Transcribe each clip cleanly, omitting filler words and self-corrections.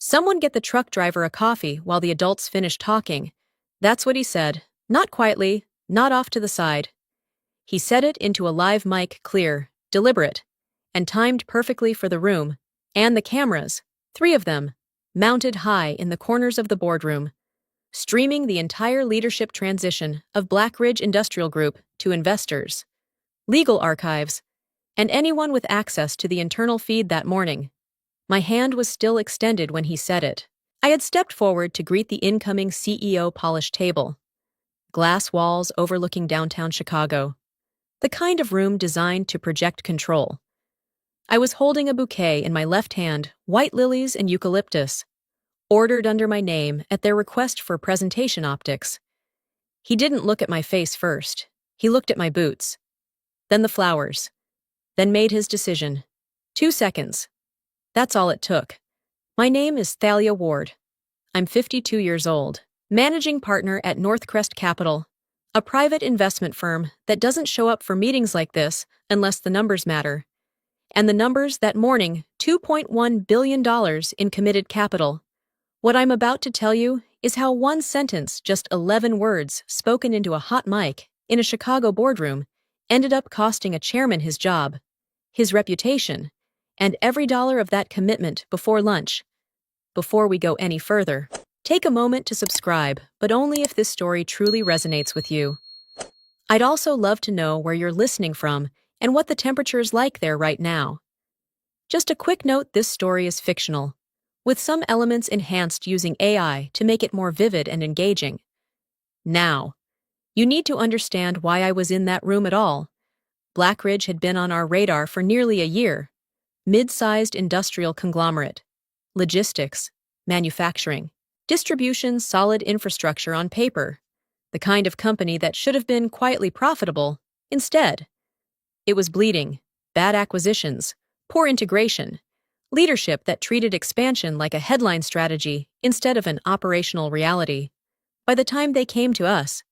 Someone get the truck driver a coffee while the adults finish talking. That's what he said, not quietly, not off to the side. He said it into a live mic, clear, deliberate, and timed perfectly for the room, and the cameras, 3 of them, mounted high in the corners of the boardroom, streaming the entire leadership transition of Blackridge Industrial Group to investors, legal archives, and anyone with access to the internal feed that morning. My hand was still extended when he said it. I had stepped forward to greet the incoming CEO polished table. Glass walls overlooking downtown Chicago. The kind of room designed to project control. I was holding a bouquet in my left hand, white lilies and eucalyptus, ordered under my name at their request for presentation optics. He didn't look at my face first. He looked at my boots. Then the flowers. Then made his decision. 2 seconds. That's all it took. My name is Thalia Ward. I'm 52 years old, managing partner at Northcrest Capital, a private investment firm that doesn't show up for meetings like this unless the numbers matter. And the numbers that morning, $2.1 billion in committed capital. What I'm about to tell you is how one sentence, just 11 words spoken into a hot mic in a Chicago boardroom, ended up costing a chairman his job, his reputation, and every dollar of that commitment before lunch. Before we go any further, take a moment to subscribe, but only if this story truly resonates with you. I'd also love to know where you're listening from and what the temperature is like there right now. Just a quick note, this story is fictional, with some elements enhanced using AI to make it more vivid and engaging. Now, you need to understand why I was in that room at all. Blackridge had been on our radar for nearly a year. Mid-sized industrial conglomerate. Logistics, manufacturing, distribution, solid infrastructure on paper. The kind of company that should have been quietly profitable. Instead, it was bleeding, bad acquisitions, poor integration, leadership that treated expansion like a headline strategy instead of an operational reality. By the time they came to us,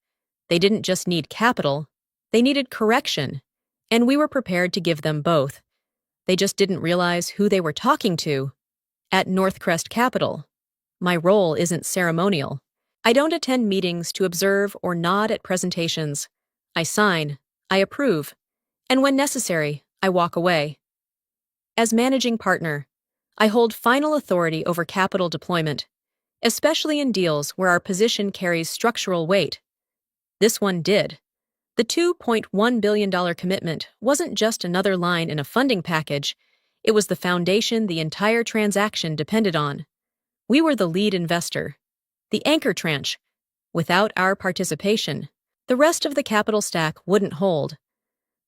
they didn't just need capital, they needed correction, and we were prepared to give them both. They just didn't realize who they were talking to. At Northcrest Capital, my role isn't ceremonial. I don't attend meetings to observe or nod at presentations. I sign, I approve, and when necessary, I walk away. As managing partner, I hold final authority over capital deployment, especially in deals where our position carries structural weight. This one did. The $2.1 billion commitment wasn't just another line in a funding package, it was the foundation the entire transaction depended on. We were the lead investor, the anchor tranche. Without our participation, the rest of the capital stack wouldn't hold.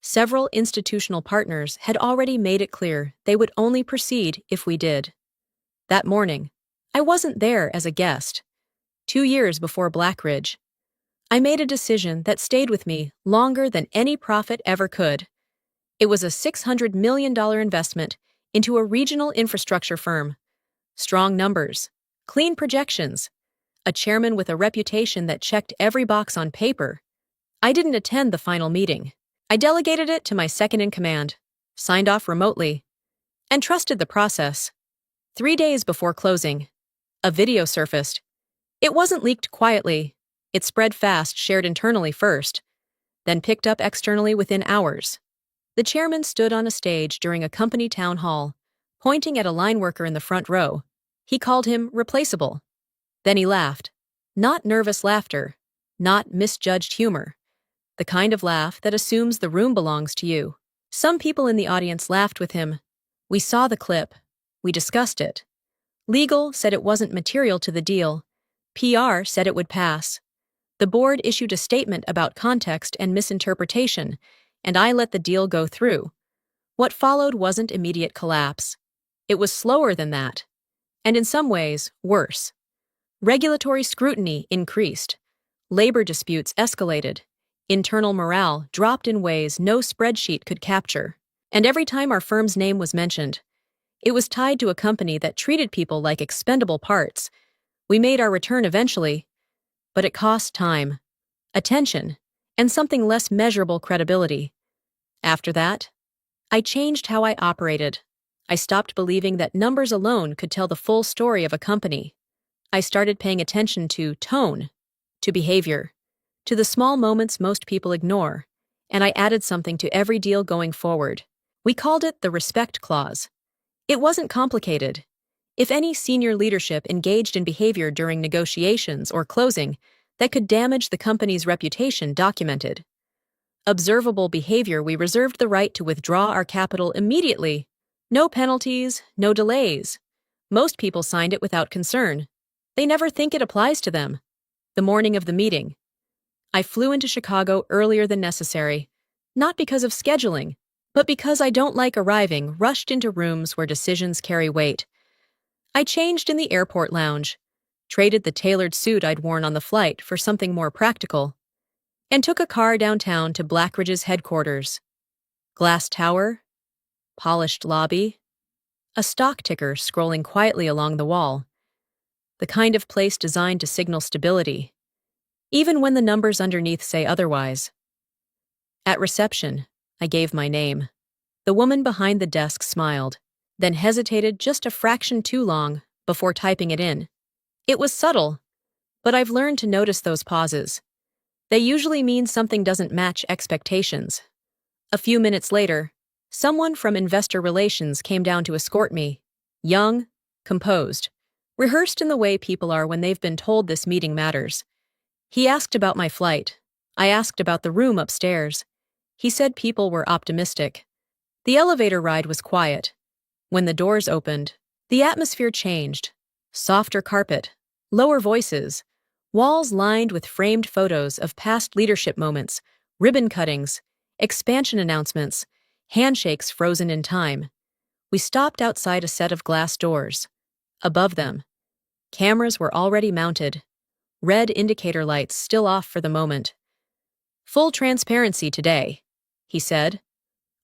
Several institutional partners had already made it clear they would only proceed if we did. That morning, I wasn't there as a guest. 2 years before Blackridge, I made a decision that stayed with me longer than any profit ever could. It was a $600 million investment into a regional infrastructure firm. Strong numbers, clean projections, a chairman with a reputation that checked every box on paper. I didn't attend the final meeting. I delegated it to my second-in-command, signed off remotely, and trusted the process. 3 days before closing, a video surfaced. It wasn't leaked quietly. It spread fast, shared internally first, then picked up externally within hours. The chairman stood on a stage during a company town hall, pointing at a line worker in the front row. He called him replaceable. Then he laughed. Not nervous laughter, not misjudged humor. The kind of laugh that assumes the room belongs to you. Some people in the audience laughed with him. We saw the clip. We discussed it. Legal said it wasn't material to the deal. PR said it would pass. The board issued a statement about context and misinterpretation, and I let the deal go through. What followed wasn't immediate collapse. It was slower than that, and in some ways, worse. Regulatory scrutiny increased. Labor disputes escalated. Internal morale dropped in ways no spreadsheet could capture. And every time our firm's name was mentioned, it was tied to a company that treated people like expendable parts. We made our return eventually, but it cost time, attention, and something less measurable credibility. After that, I changed how I operated. I stopped believing that numbers alone could tell the full story of a company. I started paying attention to tone, to behavior, to the small moments most people ignore, and I added something to every deal going forward. We called it the respect clause. It wasn't complicated. If any senior leadership engaged in behavior during negotiations or closing that could damage the company's reputation, documented. Observable behavior, we reserved the right to withdraw our capital immediately. No penalties, no delays. Most people signed it without concern. They never think it applies to them. The morning of the meeting, I flew into Chicago earlier than necessary, not because of scheduling, but because I don't like arriving rushed into rooms where decisions carry weight. I changed in the airport lounge, traded the tailored suit I'd worn on the flight for something more practical, and took a car downtown to Blackridge's headquarters. Glass tower, polished lobby, a stock ticker scrolling quietly along the wall. The kind of place designed to signal stability, even when the numbers underneath say otherwise. At reception, I gave my name. The woman behind the desk smiled, then hesitated just a fraction too long before typing it in. It was subtle, but I've learned to notice those pauses. They usually mean something doesn't match expectations. A few minutes later, someone from investor relations came down to escort me. Young, composed, rehearsed in the way people are when they've been told this meeting matters. He asked about my flight. I asked about the room upstairs. He said people were optimistic. The elevator ride was quiet. When the doors opened, the atmosphere changed. Softer carpet, lower voices, walls lined with framed photos of past leadership moments, ribbon cuttings, expansion announcements, handshakes frozen in time. We stopped outside a set of glass doors. Above them, cameras were already mounted, red indicator lights still off for the moment. "Full transparency today," he said,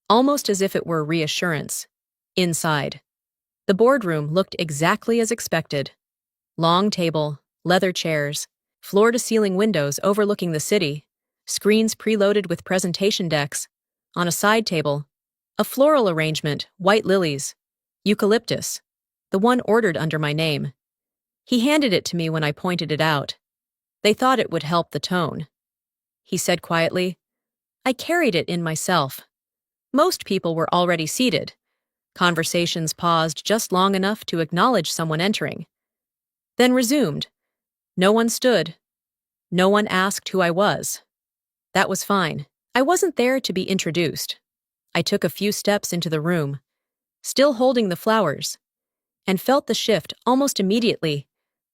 almost as if it were reassurance. Inside, the boardroom looked exactly as expected. Long table, leather chairs, floor-to-ceiling windows overlooking the city, screens preloaded with presentation decks. On a side table, a floral arrangement, white lilies, eucalyptus, the one ordered under my name. He handed it to me when I pointed it out. They thought it would help the tone. He said quietly, I carried it in myself. Most people were already seated. Conversations paused just long enough to acknowledge someone entering. Then resumed. No one stood. No one asked who I was. That was fine. I wasn't there to be introduced. I took a few steps into the room, still holding the flowers, and felt the shift almost immediately,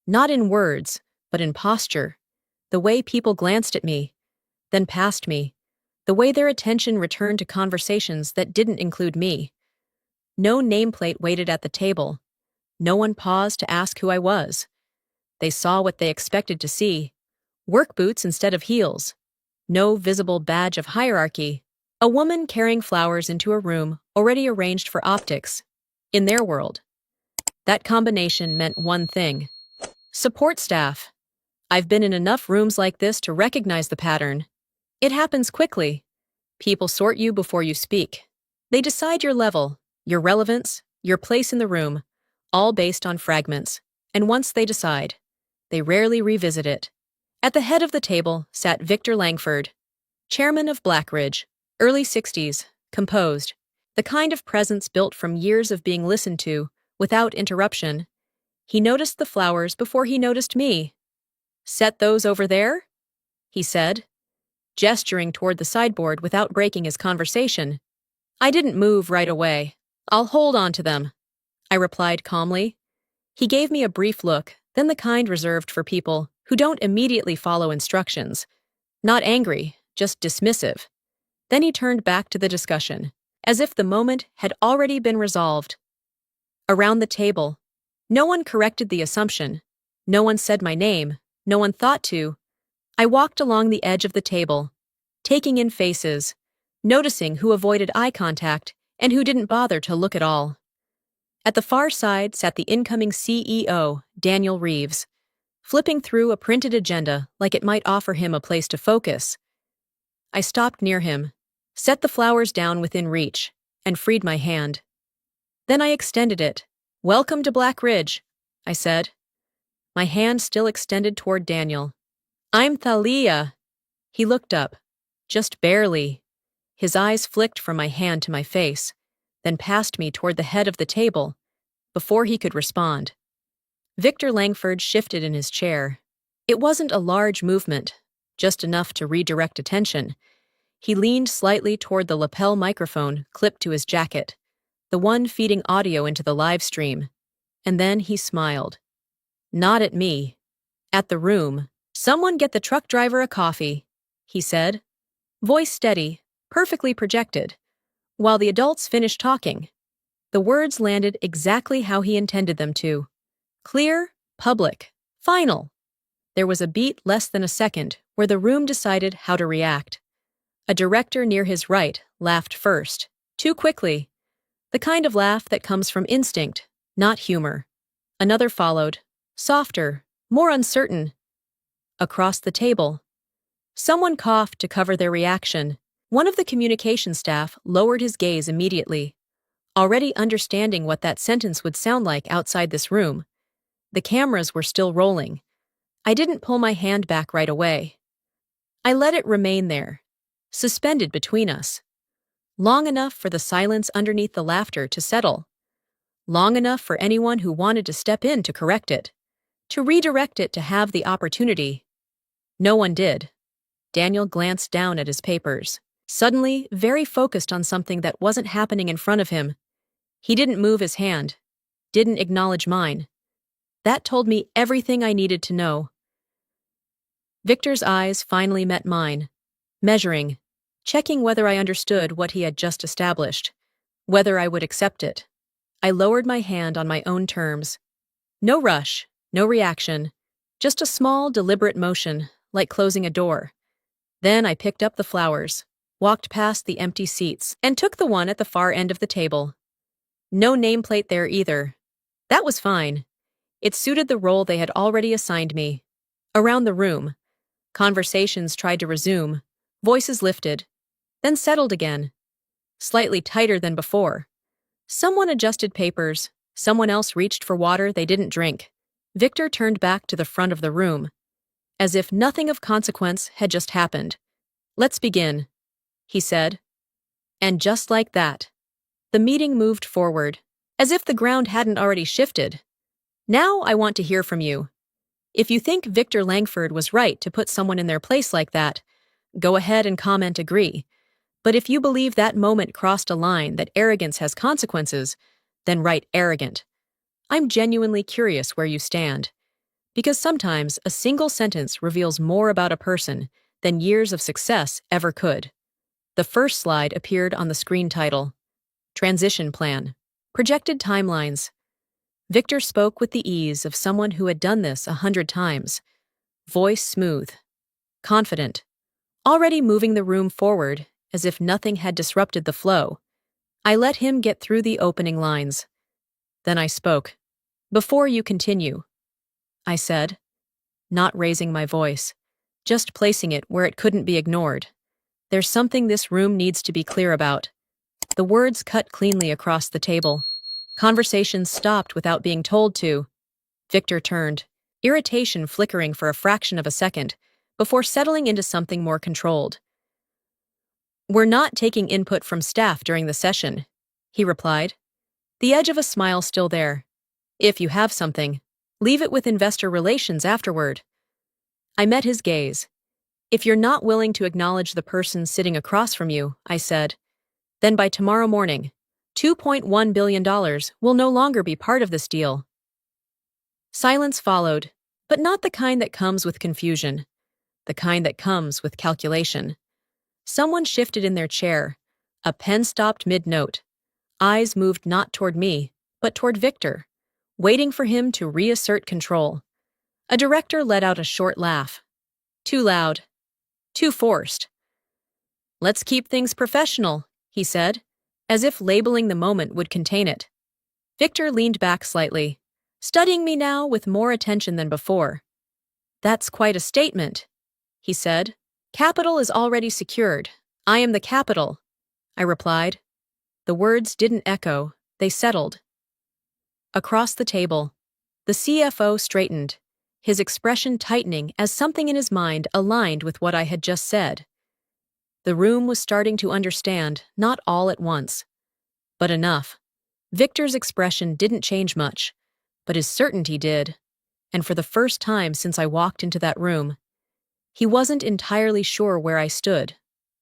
not in words, but in posture. The way people glanced at me, then past me, the way their attention returned to conversations that didn't include me. No nameplate waited at the table. No one paused to ask who I was. They saw what they expected to see. Work boots instead of heels. No visible badge of hierarchy. A woman carrying flowers into a room already arranged for optics. In their world, that combination meant one thing. Support staff. I've been in enough rooms like this to recognize the pattern. It happens quickly. People sort you before you speak. They decide your level, your relevance, your place in the room, all based on fragments. And once they decide, they rarely revisit it. At the head of the table sat Victor Langford, chairman of Blackridge, early 60s, composed, the kind of presence built from years of being listened to, without interruption. He noticed the flowers before he noticed me. Set those over there? He said, gesturing toward the sideboard without breaking his conversation. I didn't move right away. I'll hold on to them, I replied calmly. He gave me a brief look, then the kind reserved for people who don't immediately follow instructions. Not angry, just dismissive. Then he turned back to the discussion, as if the moment had already been resolved. Around the table, no one corrected the assumption. No one said my name. No one thought to. I walked along the edge of the table, taking in faces, noticing who avoided eye contact and who didn't bother to look at all. At the far side sat the incoming CEO, Daniel Reeves, flipping through a printed agenda like it might offer him a place to focus. I stopped near him, set the flowers down within reach, and freed my hand. Then I extended it. "Welcome to Black Ridge," I said, my hand still extended toward Daniel. "I'm Thalia." He looked up, just barely. His eyes flicked from my hand to my face, then past me toward the head of the table, before he could respond. Victor Langford shifted in his chair. It wasn't a large movement, just enough to redirect attention. He leaned slightly toward the lapel microphone clipped to his jacket, the one feeding audio into the live stream, and then he smiled. Not at me. At the room. "Someone get the truck driver a coffee," he said, voice steady, perfectly projected. While the adults finished talking, the words landed exactly how he intended them to. Clear, public, final. There was a beat less than a second where the room decided how to react. A director near his right laughed first, too quickly, the kind of laugh that comes from instinct, not humor. Another followed, softer, more uncertain. Across the table, someone coughed to cover their reaction. One of the communication staff lowered his gaze immediately, already understanding what that sentence would sound like outside this room. The cameras were still rolling. I didn't pull my hand back right away. I let it remain there, suspended between us. Long enough for the silence underneath the laughter to settle. Long enough for anyone who wanted to step in to correct it, to redirect it to have the opportunity. No one did. Daniel glanced down at his papers, suddenly very focused on something that wasn't happening in front of him. He didn't move his hand, didn't acknowledge mine. That told me everything I needed to know. Victor's eyes finally met mine, measuring, checking whether I understood what he had just established, whether I would accept it. I lowered my hand on my own terms. No rush, no reaction, just a small, deliberate motion, like closing a door. Then I picked up the flowers, walked past the empty seats, and took the one at the far end of the table. No nameplate there either. That was fine. It suited the role they had already assigned me. Around the room, conversations tried to resume, voices lifted, then settled again, slightly tighter than before. Someone adjusted papers, someone else reached for water they didn't drink. Victor turned back to the front of the room, as if nothing of consequence had just happened. "Let's begin," he said. And just like that, the meeting moved forward, as if the ground hadn't already shifted. "Now I want to hear from you. If you think Victor Langford was right to put someone in their place like that, go ahead and comment agree. But if you believe that moment crossed a line that arrogance has consequences, then write arrogant. I'm genuinely curious where you stand. Because sometimes a single sentence reveals more about a person than years of success ever could." The first slide appeared on the screen title. Transition plan. Projected timelines. Victor spoke with the ease of someone who had done this 100 times. Voice smooth. Confident. Already moving the room forward as if nothing had disrupted the flow. I let him get through the opening lines. Then I spoke. "Before you continue," I said, not raising my voice, just placing it where it couldn't be ignored. "There's something this room needs to be clear about." The words cut cleanly across the table. Conversations stopped without being told to. Victor turned, irritation flickering for a fraction of a second, before settling into something more controlled. "We're not taking input from staff during the session," he replied, the edge of a smile still there. "If you have something, leave it with investor relations afterward." I met his gaze. "If you're not willing to acknowledge the person sitting across from you," I said, "then by tomorrow morning, $2.1 billion will no longer be part of this deal." Silence followed, but not the kind that comes with confusion, the kind that comes with calculation. Someone shifted in their chair. A pen stopped mid-note. Eyes moved not toward me, but toward Victor, waiting for him to reassert control. A director let out a short laugh. Too loud. Too forced. "Let's keep things professional," he said, as if labeling the moment would contain it. Victor leaned back slightly, studying me now with more attention than before. "That's quite a statement," he said. "Capital is already secured. I am the capital," I replied. The words didn't echo, They settled. Across the table, the CFO straightened, his expression tightening as something in his mind aligned with what I had just said. The room was starting to understand, not all at once, but enough. Victor's expression didn't change much, but his certainty did, and for the first time since I walked into that room, he wasn't entirely sure where I stood.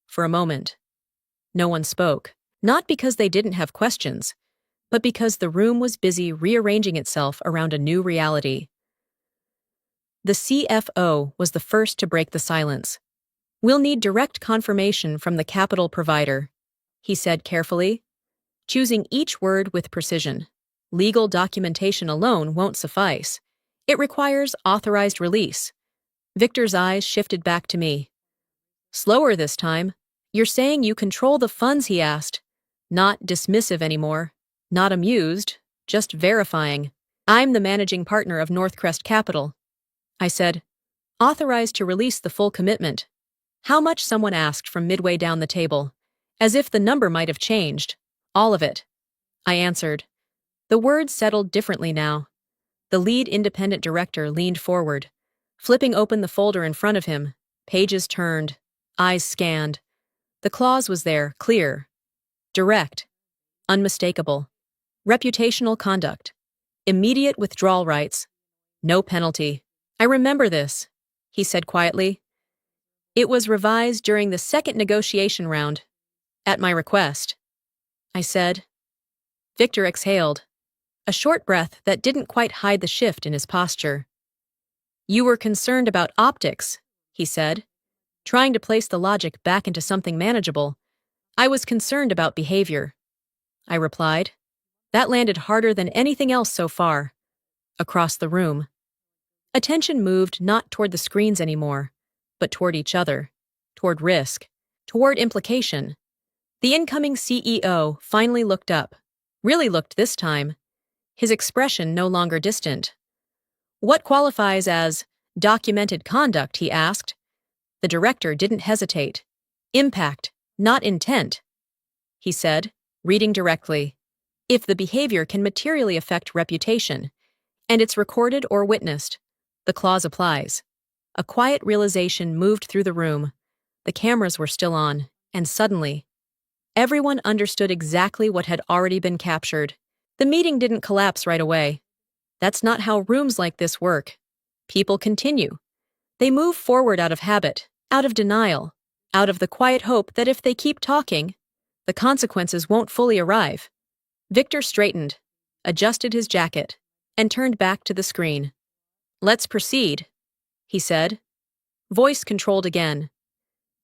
For a moment, no one spoke, not because they didn't have questions, but because the room was busy rearranging itself around a new reality. The CFO was the first to break the silence. "We'll need direct confirmation from the capital provider," he said carefully, choosing each word with precision. "Legal documentation alone won't suffice. It requires authorized release." Victor's eyes shifted back to me. "Slower this time. You're saying you control the funds?" he asked. Not dismissive anymore, not amused, just verifying. "I'm the managing partner of Northcrest Capital," I said, "authorized to release the full commitment." "How much?" someone asked from midway down the table, as if the number might have changed. "All of it," I answered. The words settled differently now. The lead independent director leaned forward, flipping open the folder in front of him. Pages turned, eyes scanned. The clause was there, clear, direct, unmistakable. Reputational conduct, immediate withdrawal rights, no penalty. "I remember this," he said quietly. "It was revised during the second negotiation round, at my request," I said. Victor exhaled, a short breath that didn't quite hide the shift in his posture. "You were concerned about optics," he said, trying to place the logic back into something manageable. "I was concerned about behavior," I replied. That landed harder than anything else so far. Across the room, attention moved not toward the screens anymore, but toward each other, toward risk, toward implication. The incoming CEO finally looked up, really looked this time, his expression no longer distant. "What qualifies as documented conduct?" he asked. The director didn't hesitate. "Impact, not intent," he said, reading directly. "If the behavior can materially affect reputation, and it's recorded or witnessed, the clause applies." A quiet realization moved through the room. The cameras were still on, and suddenly, everyone understood exactly what had already been captured. The meeting didn't collapse right away. That's not how rooms like this work. People continue. They move forward out of habit, out of denial, out of the quiet hope that if they keep talking, the consequences won't fully arrive. Victor straightened, adjusted his jacket, and turned back to the screen. "Let's proceed," he said, voice controlled again.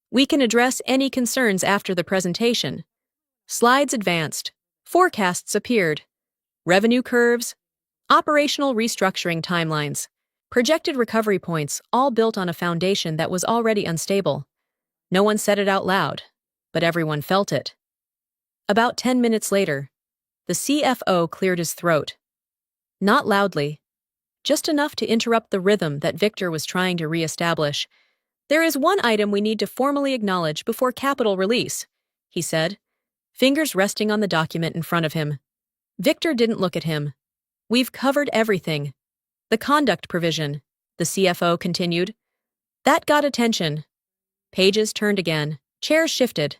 "We can address any concerns after the presentation." Slides advanced, forecasts appeared, revenue curves, operational restructuring timelines, projected recovery points, all built on a foundation that was already unstable. No one said it out loud, but everyone felt it. About 10 minutes later, the CFO cleared his throat. Not loudly, just enough to interrupt the rhythm that Victor was trying to reestablish. "There is one item we need to formally acknowledge before capital release," he said, fingers resting on the document in front of him. Victor didn't look at him. "We've covered everything. The conduct provision," the CFO continued. "That got attention." Pages turned again, chairs shifted.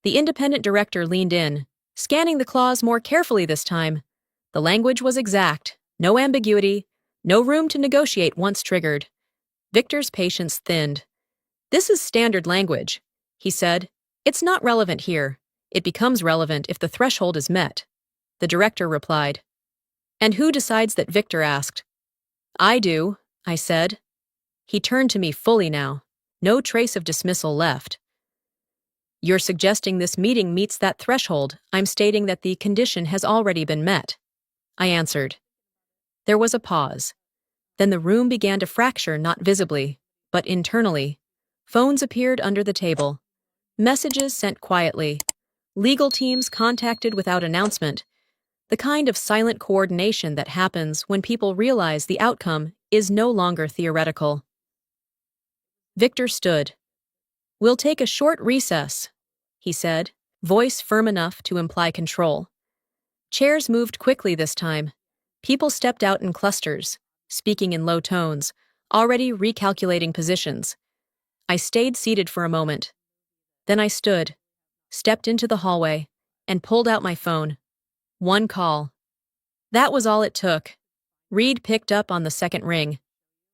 The independent director leaned in, scanning the clause more carefully this time. The language was exact, no ambiguity, no room to negotiate once triggered. Victor's patience thinned. "This is standard language," he said. "It's not relevant here. It becomes relevant if the threshold is met." The director replied. "And who decides that?" Victor asked. "I do," I said. He turned to me fully now, no trace of dismissal left. "You're suggesting this meeting meets that threshold. I'm stating that the condition has already been met," I answered. There was a pause. Then the room began to fracture, not visibly, but internally. Phones appeared under the table. Messages sent quietly. Legal teams contacted without announcement. The kind of silent coordination that happens when people realize the outcome is no longer theoretical. Victor stood. "We'll take a short recess," he said, voice firm enough to imply control. Chairs moved quickly this time. People stepped out in clusters, speaking in low tones, already recalculating positions. I stayed seated for a moment. Then I stood, stepped into the hallway, and pulled out my phone. One call. That was all it took. Reed picked up on the second ring.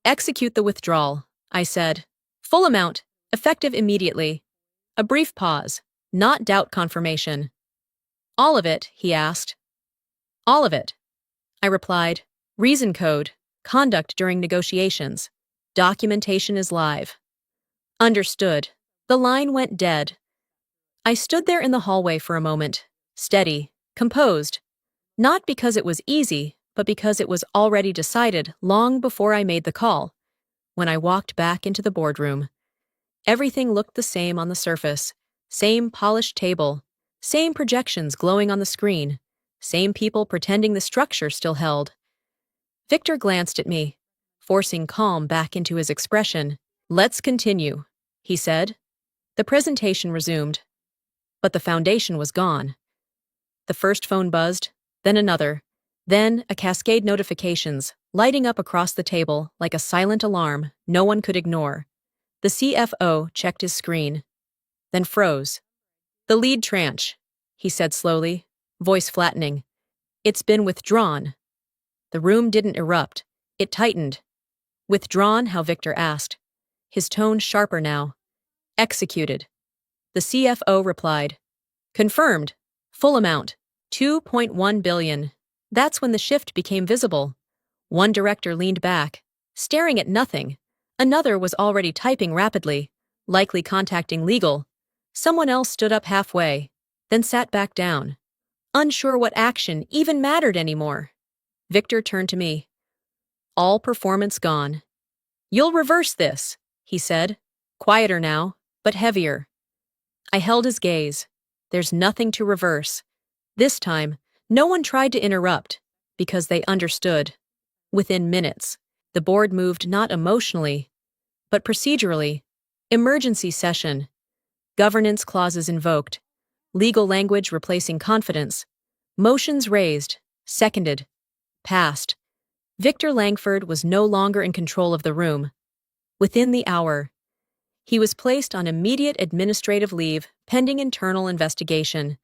Execute the withdrawal, I said. Full amount, effective immediately. A brief pause, not doubt confirmation. All of it, he asked. All of it, I replied. Reason code, conduct during negotiations. Documentation is live. Understood. The line went dead. I stood there in the hallway for a moment, steady, composed. Not because it was easy, but because it was already decided long before I made the call. When I walked back into the boardroom, everything looked the same on the surface. Same polished table, same projections glowing on the screen, same people pretending the structure still held. Victor glanced at me, forcing calm back into his expression. Let's continue, he said. The presentation resumed. But the foundation was gone. The first phone buzzed, then another, then a cascade notifications, lighting up across the table like a silent alarm no one could ignore. The CFO checked his screen, then froze. The lead tranche, he said slowly, voice flattening. It's been withdrawn. The room didn't erupt. It tightened. Withdrawn, how Victor asked, his tone sharper now. Executed. The CFO replied. Confirmed. Full amount. 2.1 billion. That's when the shift became visible. One director leaned back, staring at nothing. Another was already typing rapidly, likely contacting legal. Someone else stood up halfway, then sat back down, unsure what action even mattered anymore. Victor turned to me. All performance gone. You'll reverse this, he said, quieter now, but heavier. I held his gaze. There's nothing to reverse. This time, no one tried to interrupt, because they understood. Within minutes, the board moved not emotionally, but procedurally. Emergency session. Governance clauses invoked. Legal language replacing confidence. Motions raised, seconded, passed. Victor Langford was no longer in control of the room. Within the hour, he was placed on immediate administrative leave pending internal investigation.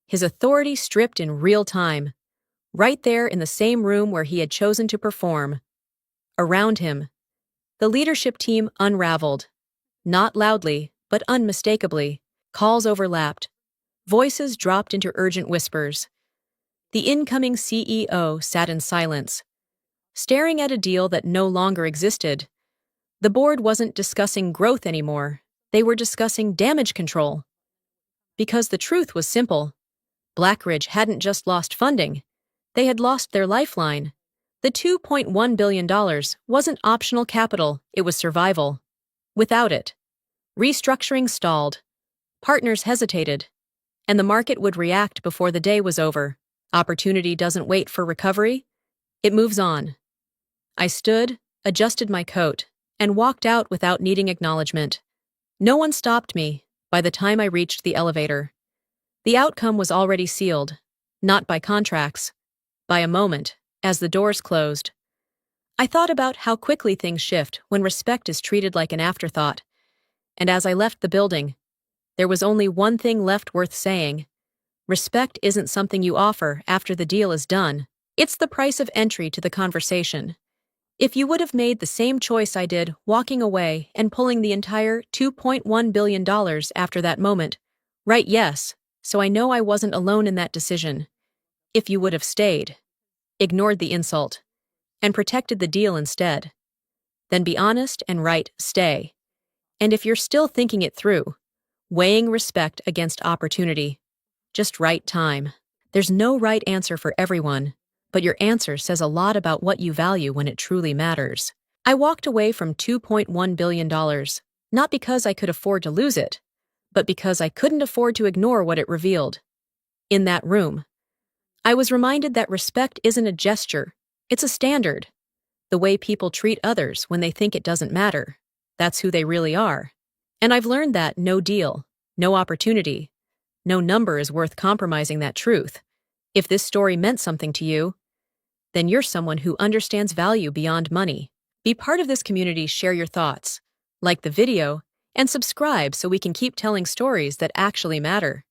His authority stripped in real time, right there in the same room where he had chosen to perform. Around him, the leadership team unraveled. Not loudly, but unmistakably. Calls overlapped. Voices dropped into urgent whispers. The incoming CEO sat in silence, staring at a deal that no longer existed. The board wasn't discussing growth anymore. They were discussing damage control. Because the truth was simple. Blackridge hadn't just lost funding. They had lost their lifeline. The $2.1 billion wasn't optional capital, it was survival. Without it, restructuring stalled. Partners hesitated. And the market would react before the day was over. Opportunity doesn't wait for recovery. It moves on. I stood, adjusted my coat, and walked out without needing acknowledgement. No one stopped me by the time I reached the elevator. The outcome was already sealed, not by contracts, by a moment, as the doors closed. I thought about how quickly things shift when respect is treated like an afterthought. And as I left the building, there was only one thing left worth saying. Respect isn't something you offer after the deal is done. It's the price of entry to the conversation. If you would have made the same choice I did, walking away and pulling the entire $2.1 billion after that moment, right, yes, so I know I wasn't alone in that decision. If you would have stayed, ignored the insult, and protected the deal instead, then be honest and right, stay. And if you're still thinking it through, weighing respect against opportunity, just right time. There's no right answer for everyone, but your answer says a lot about what you value when it truly matters. I walked away from $2.1 billion, not because I could afford to lose it, but because I couldn't afford to ignore what it revealed. In that room, I was reminded that respect isn't a gesture, it's a standard. The way people treat others when they think it doesn't matter, that's who they really are. And I've learned that no deal, no opportunity, no number is worth compromising that truth. If this story meant something to you, then you're someone who understands value beyond money. Be part of this community, share your thoughts, like the video, and subscribe so we can keep telling stories that actually matter.